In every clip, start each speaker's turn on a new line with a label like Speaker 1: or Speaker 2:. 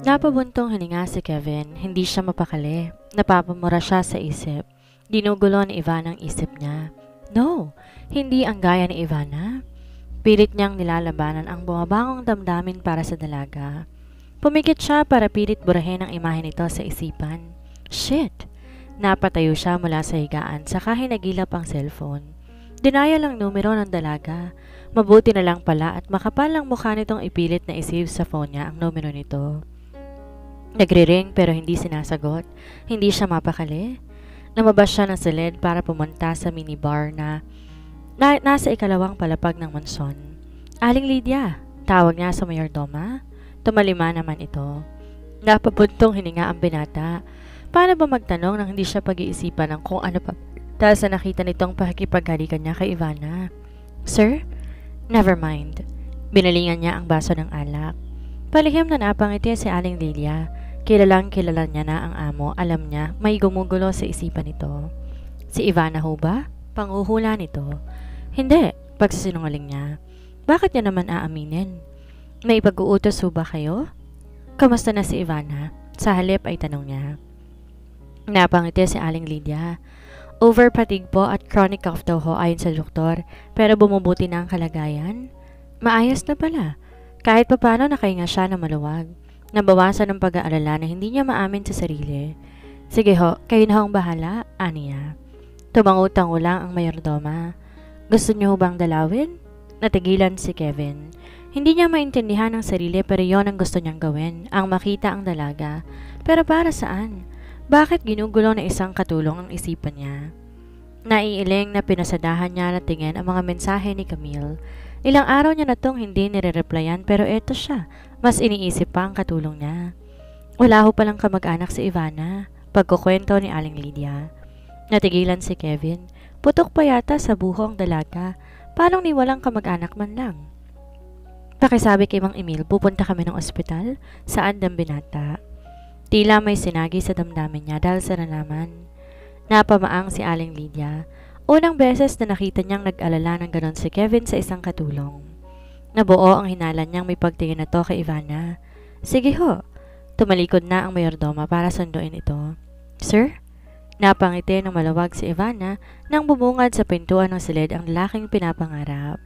Speaker 1: Napabuntong hininga si Kevin, hindi siya mapakali. Napapamura siya sa isip. Ginugulo ni Ivana ang isip niya. No, hindi ang gaya ni Ivana. Pilit niyang nilalabanan ang bumabangong damdamin para sa dalaga. Pumikit siya para pilit burahin ang imahe nito sa isipan. Shit! Napatayo siya mula sa higaan saka hinagilap ang cellphone. Dinaya lang numero ng dalaga. Mabuti na lang pala at makapal ang mukha nitong ipilit na isave sa phone niya ang numero nito. Nagre-ring pero hindi sinasagot. Hindi siya mapakali. Namabas siya ng silid para pumunta sa minibar na nasa ikalawang palapag ng mansyon. Aling Lydia, tawag niya sa mayordoma. Tumalima naman ito. Napabuntong hininga ang binata. Paano ba magtanong nang hindi siya pag-iisipan ng kung ano pa dahil sa nakita nitong pakikipaghalikan niya kay Ivana? Sir? Never mind. Binalingan niya ang baso ng alak. Palihim na napangiti si Aling Lydia. Kilalang kilala niya na ang amo. Alam niya may gumugulo sa isipan nito. Si Ivana ho ba? Panguhula nito. Hindi, pagsisinungaling niya. Bakit niya naman aaminin? May pag-uutos ho ba kayo? Kamusta na si Ivana? Sa halip ay tanong niya. Napangiti si Aling Lydia. Overfatigue po at chronic cough daw ho ayon sa doktor, pero bumubuti na ang kalagayan. Maayos na pala. Kahit papano nakahinga siya na maluwag. Nabawasan ng pag-aalala na hindi niya maamin sa sarili. Sige ho, kayo na hong bahala, aniya. Tumangutango lang ang mayordoma. Gusto niyo ho bang dalawin? Natigilan si Kevin. Hindi niya maintindihan ang sarili pero yon ang gusto niyang gawin, ang makita ang dalaga. Pero para saan? Bakit ginugulo na isang katulong ang isipan niya? Naiiling na pinasadahan niya na tingin ang mga mensahe ni Camille. Ilang araw niya na tong hindi nire-replyan pero eto siya, mas iniisip pa ang katulong niya. Wala ho palang kamag-anak si Ivana, pagkukwento ni Aling Lydia. Natigilan si Kevin, putok pa yata sa buho ang dalaga, paano ni walang kamag-anak man lang? Pakisabi kay Mang Emil, pupunta kami ng ospital, saan ang binata? Tila may sinagi sa damdamin niya dahil sa nalaman. Napamaang si Aling Lydia. Unang beses na nakita niyang nag-alala ng ganon si Kevin sa isang katulong. Nabuo ang hinala niyang may pagtingin na to kay Ivana. Sige ho. Tumalikod na ang mayordoma para sunduin ito. Sir? Napangiti ng malawag si Ivana nang bumungad sa pintuan ng silid ang lalaking pinapangarap.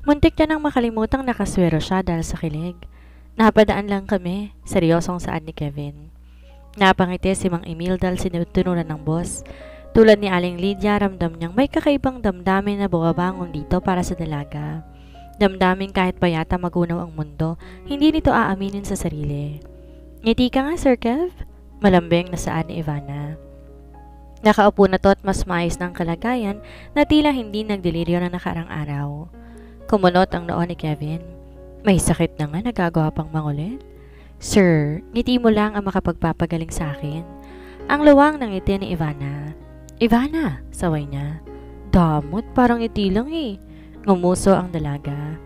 Speaker 1: Muntik na nang makalimutang nakaswero siya dahil sa kilig. Napadaan lang kami, seryosong saad ni Kevin. Napangiti si Mang Emil dahil sinutunuran ng boss. Tulad ni Aling Lydia, ramdam niyang may kakaibang damdamin na bumabangon dito para sa dalaga. Damdamin kahit pa yata magunaw ang mundo, hindi nito aaminin sa sarili. Ngiti ka nga, Sir Kev? Malambing na saad ni Ivana. Nakaupo na to at mas maayos ng kalagayan na tila hindi nagdeliryo na nakarang araw. Kumunot ang noo ni Kevin. May sakit na nga, nagagawa pang mangulit. Sir, ngiti mo lang ang makapagpapagaling sa akin. Ang luwang ng ngiti ni Ivana. Ivana, saway niya. Damot, parang ngiti lang eh. Ngumuso ang dalaga.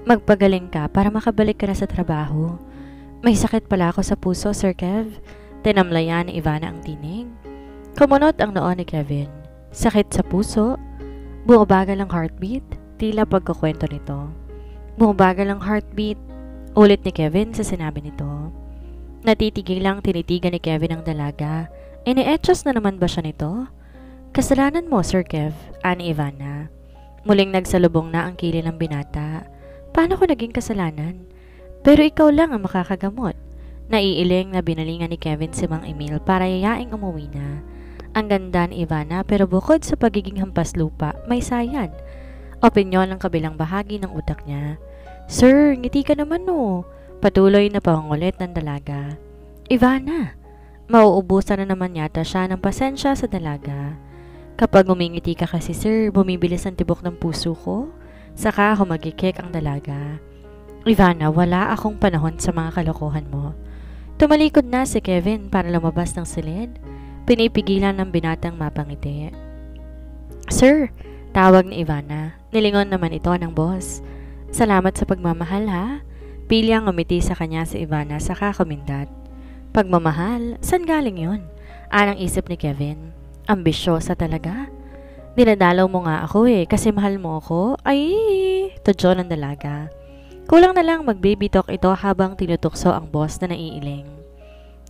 Speaker 1: Magpagaling ka para makabalik ka na sa trabaho. May sakit pala ako sa puso, Sir Kev. Tinamlayan ni Ivana ang tinig. Kumunot ang noo ni Kevin. Sakit sa puso? Bumabagal ang heartbeat? Tila pagkukwento nito. Bumabagal ang heartbeat. Ulit ni Kevin sa sinabi nito. Natitigil lang tinitigan ni Kevin ang dalaga. Ini-etchos na naman ba siya nito? Kasalanan mo, Sir Kev, ani Ivana. Muling nagsalubong na ang kilay ng binata. Paano ko naging kasalanan? Pero ikaw lang ang makakagamot. Naiiling na binalingan ni Kevin si Mang Emil para yayaing umuwi na. Ang ganda ni Ivana pero bukod sa pagiging hampas lupa, may sayad. Opinyon ng kabilang bahagi ng utak niya. Sir, ngiti ka naman no. Patuloy na pangulit ng dalaga. Ivana, mauubusan na naman yata siya ng pasensya sa dalaga. Kapag umingiti ka kasi sir, bumibilis ang tibok ng puso ko. Saka humagikik ang dalaga. Ivana, wala akong panahon sa mga kalokohan mo. Tumalikod na si Kevin para lumabas ng silid. Pinipigilan ng binatang mapangiti. Sir, tawag ni Ivana. Nilingon naman ito ng boss. Salamat sa pagmamahal ha. Pilyang umiti sa kanya si Ivana saka kumindat. Pagmamahal? San galing yun? Anang isip ni Kevin. Ambisyosa talaga. Dinadalaw mo nga ako eh kasi mahal mo ako. Ay, tudyo ng dalaga. Kulang na lang mag-baby talk ito habang tinutukso ang boss na naiiling.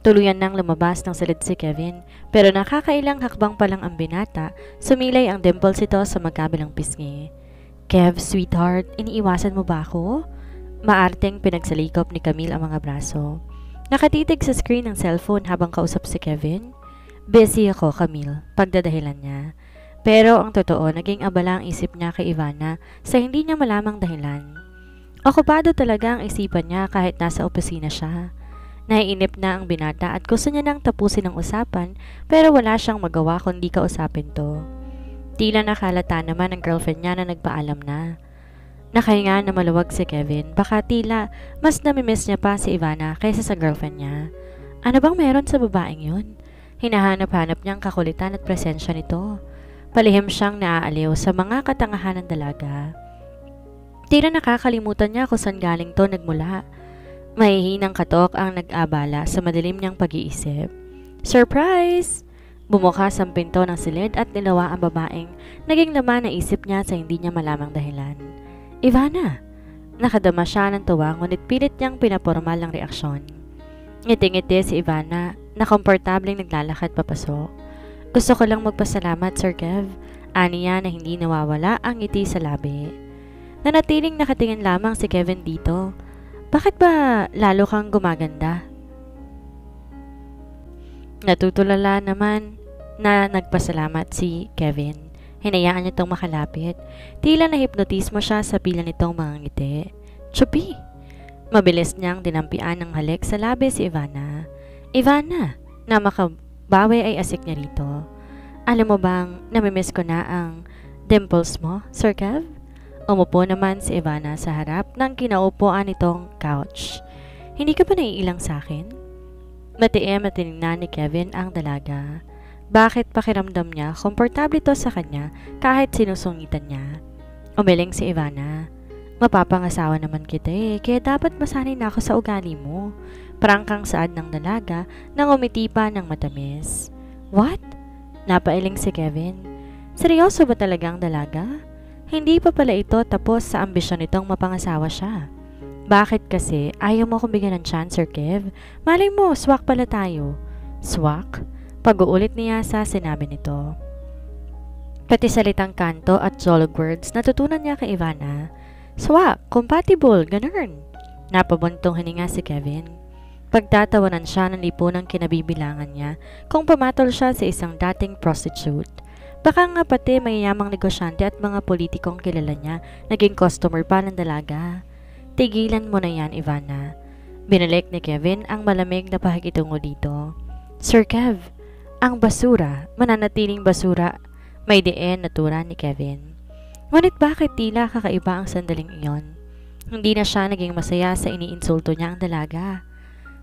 Speaker 1: Tuluyan nang lumabas ng silid si Kevin, pero nakakailang hakbang pa lang ang binata, sumilay ang dimples ito sa magkabilang pisngi. Kev, sweetheart, iniiwasan mo ba ako? Maarteng pinagsalikop ni Camille ang mga braso. Nakatitig sa screen ng cellphone habang kausap si Kevin. Busy ako, Camille, pagdadahilan niya. Pero ang totoo, naging abala ang isip niya kay Ivana sa hindi niya malamang dahilan. Okupado talaga ang isipan niya kahit nasa opisina siya. Naiinip na ang binata at gusto niya nang tapusin ang usapan pero wala siyang magawa kundi kausapin to. Tila nakalata naman ang girlfriend niya na nagpaalam na. Nakahinga na maluwag si Kevin, baka tila mas namimiss niya pa si Ivana kaysa sa girlfriend niya. Ano bang meron sa babaeng yun? Hinahanap-hanap niyang kakulitan at presensya nito. Palihim siyang naaaliw sa mga katangahan ng dalaga. Tila nakakalimutan niya kung saan galing to nagmula. Mahihinang katok ang nag-abala sa madilim niyang pag-iisip. Surprise! Bumukas ang pinto ng silid at nilawa ang babaeng naging laman na isip niya sa hindi niya malamang dahilan. Ivana! Nakadama siya ng tuwa ngunit pilit niyang pinapormal ang reaksyon. Ngiti-ngiti si Ivana na komportableng naglalakad papasok. Gusto ko lang magpasalamat, Sir Kev. Aniya na hindi nawawala ang ngiti sa labi. Nanatiling nakatingin lamang si Kevin dito. Bakit ba lalo kang gumaganda? Natutulala naman na nagpasalamat si Kevin. Hinayaan niya itong makalapit. Tila na-hypnotismo siya sa pila nitong mga ngiti. Chupi! Mabilis niyang dinampian ng halik sa labi si Ivana. Ivana, na makabawi ay asik niya rito. Alam mo bang namimiss ko na ang dimples mo, Sir Kev? Umupo naman si Ivana sa harap ng kinaupuan nitong couch. Hindi ka ba naiilang sa akin? Matiim at tinignan ni Kevin ang dalaga. Bakit pakiramdam niya komportable to sa kanya kahit sinusungitan niya? Umiling si Ivana. Mapapangasawa naman kita kaya dapat masanay na ako sa ugali mo. Prangkang saad ng dalaga nang umiti pa ng matamis. What? Napailing si Kevin. Seryoso ba talagang dalaga? Hindi pa pala ito tapos sa ambisyon nitong mapangasawa siya. Bakit kasi ayaw mo akong bigyan ng chance, Sir Kev? Malay mo, swak pala tayo. Swak? Pag-uulit niya sa sinabi nito. Pati salitang kanto at Zolog words natutunan niya kay Ivana. Swak, compatible, ganun. Napabuntong hininga si Kevin. Pagtatawanan siya ng lipunang kinabibilangan niya kung pumatol siya sa isang dating prostitute. Baka nga pati mayayamang negosyante at mga politikong kilala niya naging customer pa ng dalaga. Tigilan mo na yan, Ivana. Binalik ni Kevin ang malamig na pakikitungo dito. Sir Kev, ang basura, mananatiling basura, may diin natura ni Kevin. Ngunit bakit tila kakaiba ang sandaling iyon? Hindi na siya naging masaya sa iniinsulto niya ang dalaga.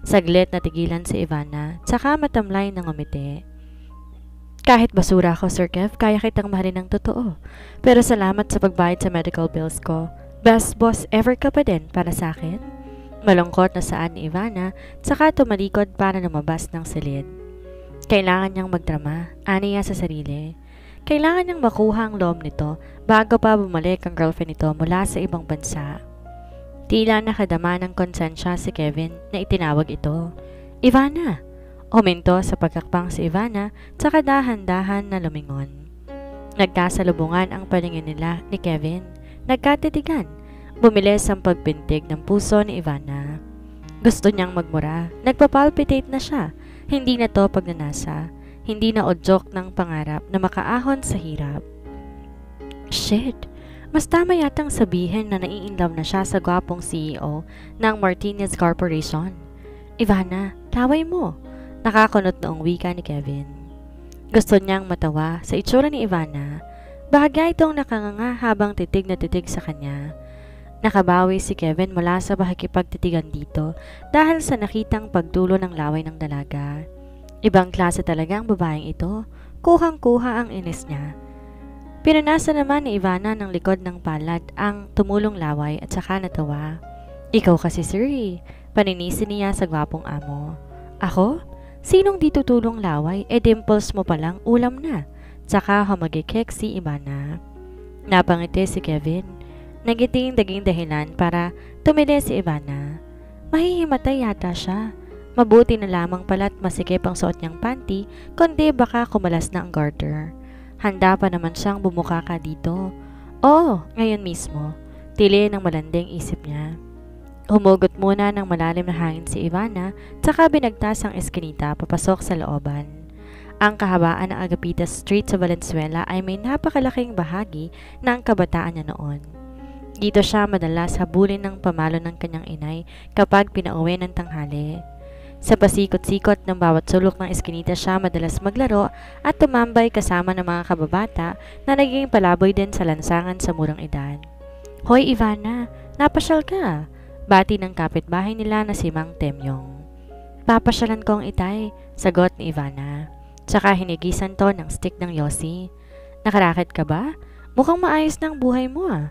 Speaker 1: Saglit na tigilan si Ivana, tsaka matamlay ng umiti. Kahit basura ako, Sir Kev, kaya kitang mahalin ng totoo. Pero salamat sa pagbayad sa medical bills ko. Best boss ever ka pa din para sa akin. Malungkot na saan ni Ivana, tsaka tumalikod para lumabas ng silid. Kailangan niyang magdrama, aniya sa sarili. Kailangan niyang makuha ang loob nito bago pa bumalik ang girlfriend nito mula sa ibang bansa. Tila nakadama ng konsensya si Kevin na itinawag ito. Ivana! Huminto sa pagkakpang si Ivana tsaka dahan-dahan na lumingon. Nagkasalubungan ang paningin nila ni Kevin. Nagkatitigan. Bumilis ang pagpintig ng puso ni Ivana. Gusto niyang magmura. Nagpapalpitate na siya. Hindi na to pagnanasa. Hindi na udyok ng pangarap na makaahon sa hirap. Shit! Mas tama yatang sabihin na nai-inlove na siya sa gwapong CEO ng Martinez Corporation. Ivana, laway mo! Nakakunot noong wika ni Kevin. Gusto niyang matawa sa itsura ni Ivana. Bahagya itong nakanganga habang titig na titig sa kanya. Nakabawi si Kevin mula sa pakikipagtitigan dito dahil sa nakitang pagdulo ng laway ng dalaga. Ibang klase talaga ang babaeng ito. Kuhang-kuha ang inis niya. Pinanasa naman ni Ivana ng likod ng palad ang tumulong laway at saka natawa. Ikaw kasi, sir, paninisi niya sa gwapong amo. Ako? Sinong di tutulong laway? Dimples mo palang ulam na. Tsaka humagikik si Ivana. Napangiti si Kevin. Nagiting daging dahilan para tumili si Ivana. Mahihimatay yata siya. Mabuti na lamang pala't masikip ang suot niyang panty, kundi baka kumalas na ang garter. Handa pa naman siyang bumuka ka dito. Oh, ngayon mismo. Tili ng malanding isip niya. Humugot muna ng malalim na hangin si Ivana, tsaka binagtas ang eskinita papasok sa looban. Ang kahabaan ng Agapita Street sa Valenzuela ay may napakalaking bahagi ng kabataan niya noon. Dito siya madalas habulin ng pamalo ng kanyang inay kapag pinauwi ng tanghali. Sa pasikot-sikot ng bawat sulok ng eskinita siya madalas maglaro at tumambay kasama ng mga kababata na naging palaboy din sa lansangan sa murang edad. Hoy Ivana, napasyal ka! Bati ng kapitbahay nila na si Mang Temyong. Papasyalan ko ang itay, sagot ni Ivana. Tsaka hinigisan to ng stick ng Yossi. Nakaraket ka ba? Mukhang maayos ng buhay mo ah.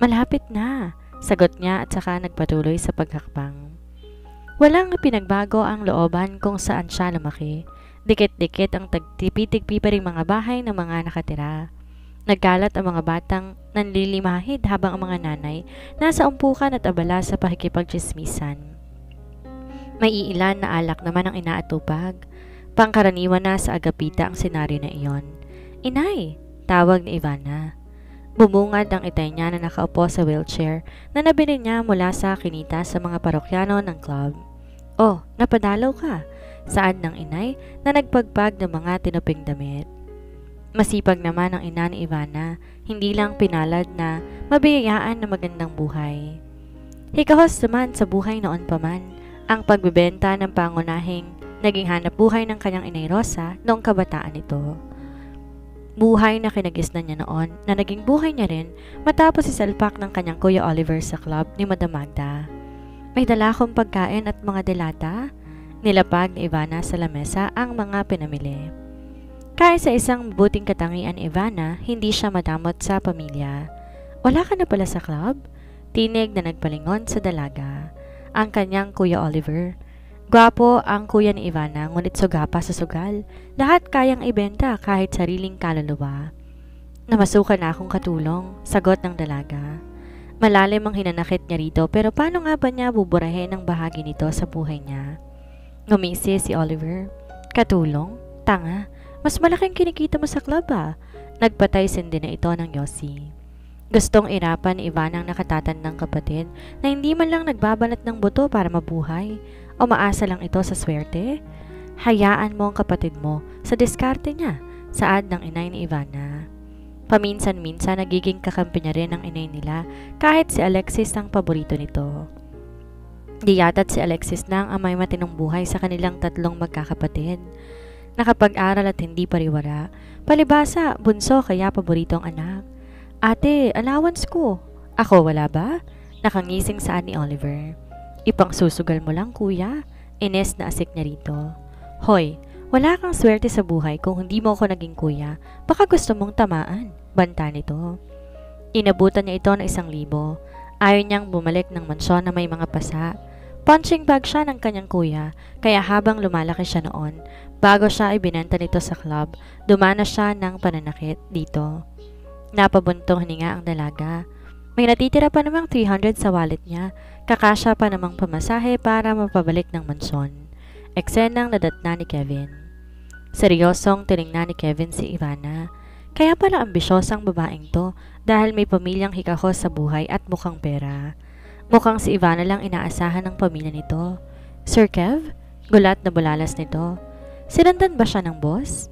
Speaker 1: Malapit na, sagot niya at saka nagpatuloy sa paghakbang. Walang pinagbago ang looban kung saan siya lumaki. Dikit-dikit ang tagtipi-tigpi pa ring mga bahay ng mga nakatira. Nagkalat ang mga batang nanlilimahid habang ang mga nanay nasa umpukan at abala sa pakikipagtsismisan. May iilan na alak naman ang inaatupag. Pangkaraniwan na sa Agapita ang senaryo na iyon. Inay! Tawag ni Ivana. Bumungad ang itay niya na nakaupo sa wheelchair na nabili niya mula sa kinita sa mga parokyano ng club. Oh, napadalaw ka, saad ng inay na nagpagpag ng mga tinuping damit. Masipag naman ang ina ni Ivana, hindi lang pinalad na mabiyayaan na magandang buhay. Hikahos naman sa buhay noon pa man, ang pagbebenta ng pangunahing naging hanap buhay ng kanyang inay Rosa noong kabataan nito. Buhay na kinagisnan niya noon na naging buhay niya rin matapos isalpak ng kanyang Kuya Oliver sa club ni Madam Magda. May dala akong pagkain at mga delata. Nilapag ni Ivana sa lamesa ang mga pinamili. Kahit sa isang mabuting katangian ni Ivana, hindi siya madamot sa pamilya. Wala ka na pala sa club? Tinig na nagpalingon sa dalaga. Ang kanyang Kuya Oliver. Gwapo ang kuya ni Ivana, ngunit suga pa sa sugal. Lahat kayang ibenta kahit sariling kaluluwa. Namasukan na akong katulong, sagot ng dalaga. Malalim ang hinanakit niya rito pero paano nga ba niya buburahin ang bahagi nito sa buhay niya? Ngumisi si Oliver. Katulong? Tanga. Mas malaking kinikita mo sa club ah. Nagpatay sindi na ito ng Yossi. Gustong irapan ni Ivana ang nakatatandang kapatid na hindi man lang nagbabanat ng buto para mabuhay. O maasa lang ito sa swerte? Hayaan mo ang kapatid mo sa diskarte niya, saad ng inay ni Ivana. Paminsan-minsan nagiging kakampi niya rin ang inay nila kahit si Alexis ang paborito nito. Di yata't si Alexis lang ang may matinong buhay sa kanilang tatlong magkakapatid. Nakapag-aral at hindi pariwara, palibasa, bunso kaya paboritong anak. Ate, allowance ko. Ako wala ba? Nakangising saan ni Oliver. Ipang susugal mo lang kuya, Ines na asik niya rito. Hoy, wala kang swerte sa buhay kung hindi mo ako naging kuya, baka gusto mong tamaan, banta nito. Inabutan niya ito ng 1,000. Ayaw niyang bumalik ng mansyon na may mga pasa. Punching bag siya ng kanyang kuya, kaya habang lumalaki siya noon, bago siya ibinenta nito sa club, dumanas siya ng pananakit dito. Napabuntong hininga ang dalaga. May natitira pa namang 300 sa wallet niya, kakasya pa namang pamasahe para mapabalik ng mansyon. Eksenang nadatna ni Kevin. Seryosong tiningnan ni Kevin si Ivana. Kaya pala ambisyosang babaeng to dahil may pamilyang hikahos sa buhay at mukhang pera. Mukhang si Ivana lang inaasahan ng pamilya nito. Sir Kev? Gulat na bulalas nito. Sinundan ba siya ng boss?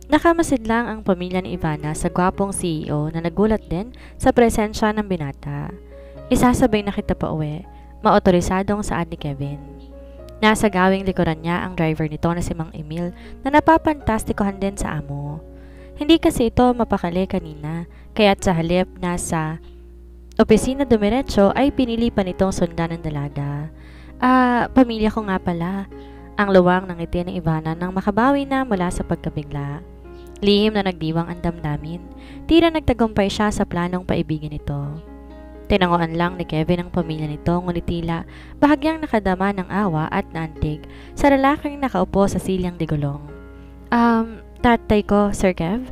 Speaker 1: Nakamasid lang ang pamilya ni Ivana sa gwapong CEO na nagulat din sa presensya ng binata. Isasabay na kita pa uwi, maotorisadong saad ni Kevin. Nasa gawing likuran niya ang driver nito na si Mang Emil na napapantastikohan din sa amo. Hindi kasi ito mapakali kanina, kaya't sa halip na sa opisina dumiretso ay pinili pa nitong sundan ng dalaga. Pamilya ko nga pala. Ang luwang ng ngiti ni Ivana nang makabawi na mula sa pagkabigla. Lihim na nagdiwang ang damdamin. Tila nagtagumpay siya sa planong paibigin ito. Tinanguan lang ni Kevin ang pamilya nito ngunit tila bahagyang nakadama ng awa at naantig sa lalaking nakaupo sa silyang digulong. Tatay ko, Sir Kev?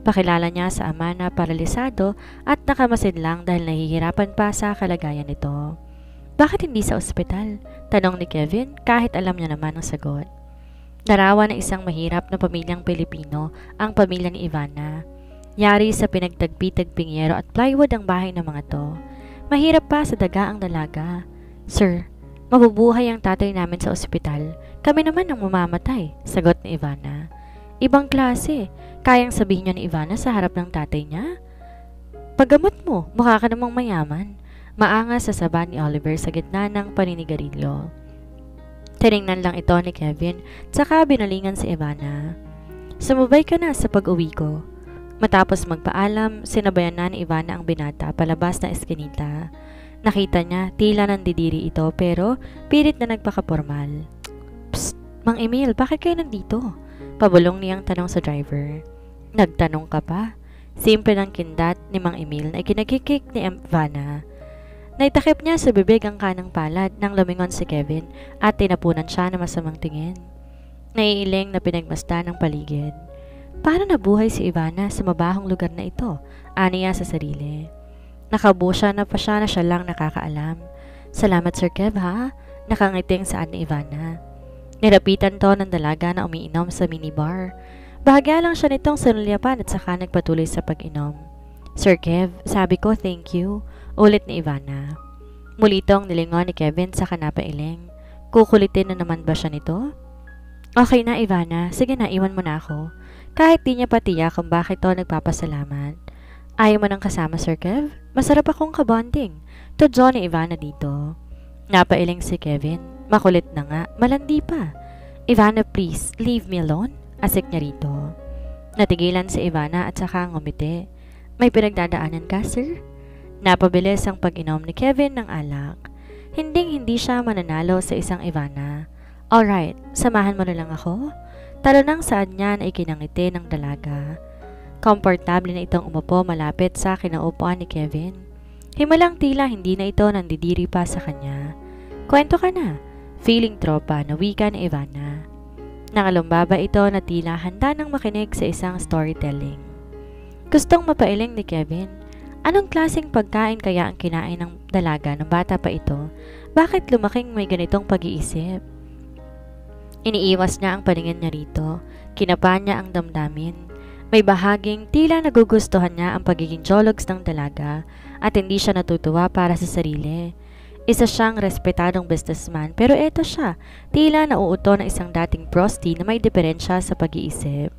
Speaker 1: Pakilala niya sa ama na paralisado at nakamasid lang dahil nahihirapan pa sa kalagayan nito. Bakit hindi sa ospital? Tanong ni Kevin kahit alam niya naman ang sagot. Larawan ng isang mahirap na pamilyang Pilipino ang pamilya ni Ivana. Yari sa pinagtagpi-tagping yero at plywood ang bahay ng mga to. Mahirap pa sa daga ang dalaga. Sir, mabubuhay ang tatay namin sa ospital. Kami naman ang mamamatay, sagot ni Ivana. Ibang klase. Kayang sabihin niya ni Ivana sa harap ng tatay niya? Paggamot mo, mukha ka namang mayaman. Maangas sa saba ni Oliver sa gitna ng paninigarilyo. Tiningnan lang ito ni Kevin, tsaka binalingan si Ivana. Sumubay ka na sa pag-uwi ko. Matapos magpaalam, sinabayan na ni Ivana ang binata palabas na eskinita. Nakita niya, tila nandidiri ito pero pilit na nagpakapormal. Psst, Mang Emil, bakit kayo nandito? Pabulong niyang tanong sa driver. Nagtanong ka pa? Simple ng kindat ni Mang Emil na ikinagkikik ni Ivana. Naitakip niya sa bibig ang kanang palad nang lumingon si Kevin at tinapunan siya ng masamang tingin. Naiiling na pinagmasdan ng paligid. Paano nabuhay si Ivana sa mabahong lugar na ito? Aniya sa sarili. Nakabuo siya na pa siya na siya lang nakakaalam. Salamat Sir Kev ha? Nakangiting saan ni Ivana. Nilapitan to ng dalaga na umiinom sa minibar. Bahagya lang siya nitong sinulyapan at saka nagpatuloy sa pag-inom. Sir Kev, sabi ko thank you. Ulit ni Ivana. Muli itong nilingon ni Kevin sa kanapailing. Kukulitin na naman ba siya nito? Okay na Ivana, sige na iwan mo na ako. Kahit di niya patiyak kung bakit to nagpapasalamat. Ayaw mo nang kasama Sir Kev? Masarap akong kabonding. Tudyo ni Ivana dito. Napailing si Kevin. Makulit na nga, malandi pa. Ivana please, leave me alone. Asik niya rito. Natigilan si Ivana at saka ngumiti. May pinagdadaanan ka sir? Napabilis ang pag-inom ni Kevin ng alak. Hindi siya mananalo sa isang Ivana. Alright, samahan mo na lang ako. Talo ng saan niya na ikinangiti ng dalaga. Komportable na itong umupo malapit sa kinaupuan ni Kevin. Himalang tila hindi na ito nandidiri pa sa kanya. Kwento ka na. Feeling tropa na wika ni Ivana. Nakalumbaba ito na tila handa nang makinig sa isang storytelling. Gustong mapailing ni Kevin. Anong klaseng pagkain kaya ang kinain ng dalaga ng bata pa ito? Bakit lumaking may ganitong pag-iisip? Iniiwas niya ang paningin niya rito. Kinapa niya ang damdamin. May bahaging tila nagugustuhan niya ang pagiging jologs ng dalaga at hindi siya natutuwa para sa sarili. Isa siyang respetadong businessman pero eto siya, tila nauuto ng isang dating prosty na may diferensya sa pag-iisip.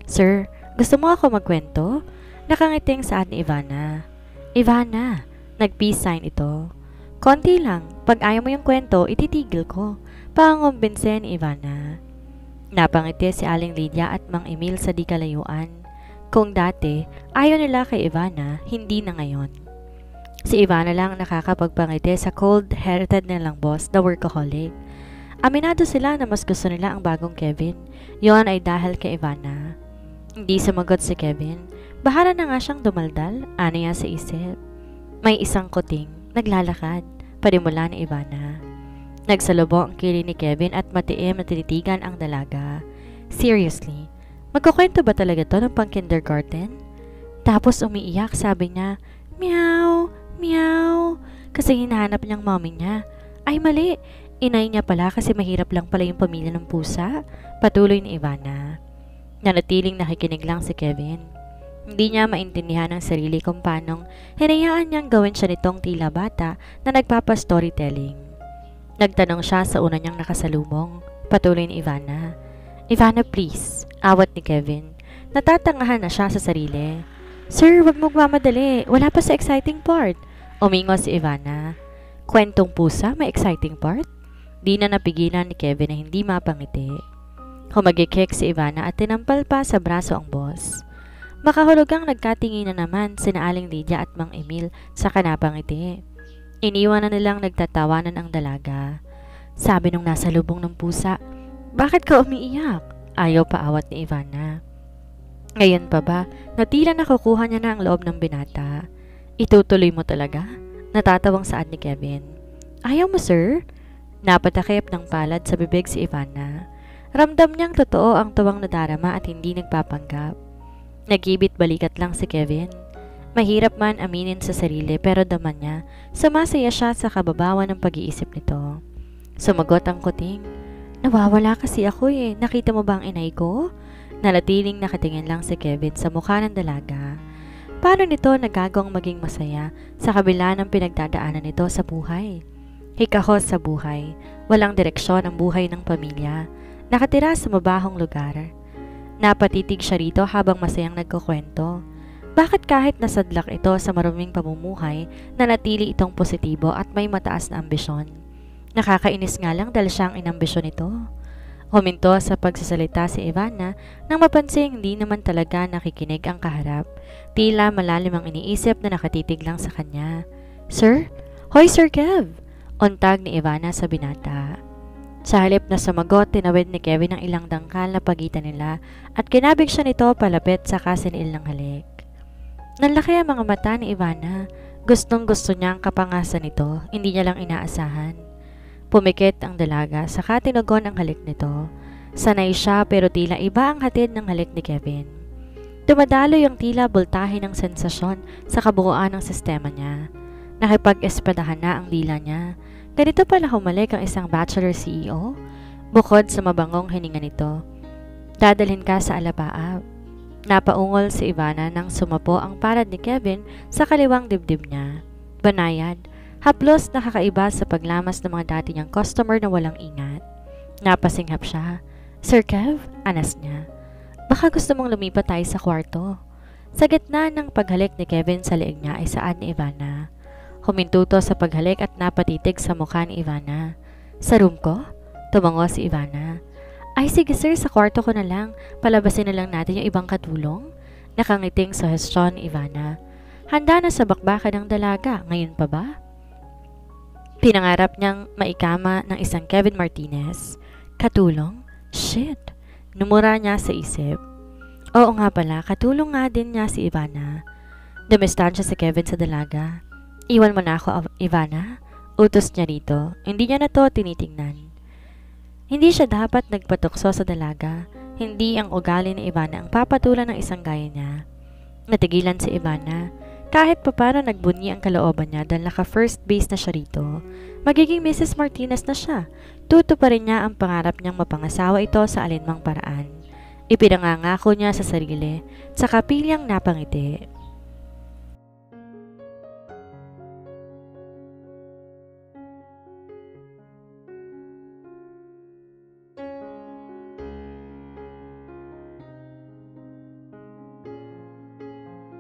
Speaker 1: Sir, gusto mo ako magkwento? Nakangiting saan ni Ivana. Ivana, nag-peace sign ito. Konti lang, pag ayaw mo yung kwento, ititigil ko. Pangumbinse ni Ivana. Napangiti si Aling Lydia at Mang Emil sa di kalayuan. Kung dati, ayaw nila kay Ivana, hindi na ngayon. Si Ivana lang nakakapagpangiti sa cold-hearted nilang boss, the workaholic. Aminado sila na mas gusto nila ang bagong Kevin. Yon ay dahil kay Ivana. Hindi sumagot si Kevin. Bahala na nga siyang dumaldal, aniya sa isip. May isang kuting, naglalakad, padimula ni Ivana. Nagsalubong ang kili ni Kevin at matiim na tinitigan ang dalaga. Seriously, magkukwento ba talaga to ng pang-kindergarten? Tapos umiiyak, sabi niya, meow, meow, kasi hinahanap niyang mommy niya. Ay mali, inay niya pala kasi mahirap lang pala yung pamilya ng pusa. Patuloy ni Ivana. Nanatiling nakikinig lang si Kevin. Hindi niya maintindihan ang sarili kung paanong hinayaan niyang gawin siya nitong tila bata na nagpapa-storytelling. Nagtanong siya sa una niyang nakasalubong. Patuloy ni Ivana. Ivana please, awat ni Kevin. Natatangahan na siya sa sarili. Sir, wag mong mamadali. Wala pa sa exciting part. Umingo si Ivana. Kwentong pusa, may exciting part? Di na napigilan ni Kevin na hindi mapangiti. Humagikik si Ivana at tinampal pa sa braso ang boss. Makahulugang nagkatingin na naman sina Aling Lydia at Mang Emil sa kanapangiti. Iniwan na nilang nagtatawanan ang dalaga. Sabi nung nasa lubong ng pusa, bakit ka umiiyak? Ayaw paawat ni Ivana. Ngayon pa ba, na tila nakukuha niya na ang loob ng binata. Itutuloy mo talaga? Natatawang saan ni Kevin. Ayaw mo sir? Napatakip ng palad sa bibig si Ivana. Ramdam niyang totoo ang tuwang nadarama at hindi nagpapanggap. Nagibit balikat lang si Kevin. Mahirap man aminin sa sarili pero daman niya, sumasaya siya sa kababawan ng pag-iisip nito. Sumagot ang kuting. Nawawala kasi ako eh. Nakita mo ba ang inay ko? Nalatiling nakatingin lang si Kevin sa mukha ng dalaga. Paano nito nagagawang maging masaya sa kabila ng pinagdadaanan nito sa buhay? Hikahos sa buhay, walang direksyon ang buhay ng pamilya. Nakatira sa mabahong lugar. Napatitig siya rito habang masayang nagkukwento. Bakit kahit nasadlak ito sa maruming pamumuhay, nanatili itong positibo at may mataas na ambisyon? Nakakainis nga lang dahil siyang inambisyon ito. Huminto sa pagsasalita si Ivana nang mapansing hindi naman talaga nakikinig ang kaharap. Tila malalim ang iniisip na nakatitig lang sa kanya. Sir? Hoy Sir Kev! Untag ni Ivana sa binata. Sa halip na sumagot, tinawid ni Kevin ang ilang dangkal na pagitan nila at kinabig siya nito palapit sa kasinil ng halik. Nanlaki ang mga mata ni Ivana. Gustong gusto niya ang kapangasan nito, hindi niya lang inaasahan. Pumikit ang dalaga, saka tinugon ang halik nito. Sanay siya pero tila iba ang hatid ng halik ni Kevin. Dumadaloy ang tila bultahe ng sensasyon sa kabuuan ng sistema niya. Nakipag-espadahan na ang dila niya. Ganito pala humalik ang isang bachelor CEO? Bukod sa mabangong hininga nito, dadalhin ka sa alapaap. Napaungol si Ivana nang sumapo ang palad ni Kevin sa kaliwang dibdib niya. Banayad, haplos nakakaiba sa paglamas ng mga dati niyang customer na walang ingat. Napasinghap siya. Sir Kev, anas niya. Baka gusto mong lumipat tayo sa kwarto. Sa gitna ng paghalik ni Kevin sa leeg niya ay saad ni Ivana. Humintuto sa paghalik at napatitig sa mukha ni Ivana. Sa room ko? Tumango si Ivana. Ay sige sir, sa kwarto ko na lang. Palabasin na lang natin yung ibang katulong. Nakangiting sa hestyon ni Ivana. Handa na sa bakbakan ng dalaga, ngayon pa ba? Pinangarap niyang maikama ng isang Kevin Martinez. Katulong? Shit! Numura niya sa isip. Oo nga pala, katulong nga din niya si Ivana. Dumistansya si Kevin sa dalaga. Iwan mo na ako, Ivana. Utos niya rito. Hindi niya na to tinitingnan. Hindi siya dapat nagpatukso sa dalaga. Hindi ang ugali ni Ivana ang papatulan ng isang gaya niya. Natigilan si Ivana. Kahit papano nagbunyi ang kalooban niya dahil naka-first base na siya rito. Magiging Mrs. Martinez na siya. Tutuparin niya ang pangarap niyang mapangasawa ito sa alinmang paraan. Ipinangangako niya sa sarili, sa kapilyang napangiti.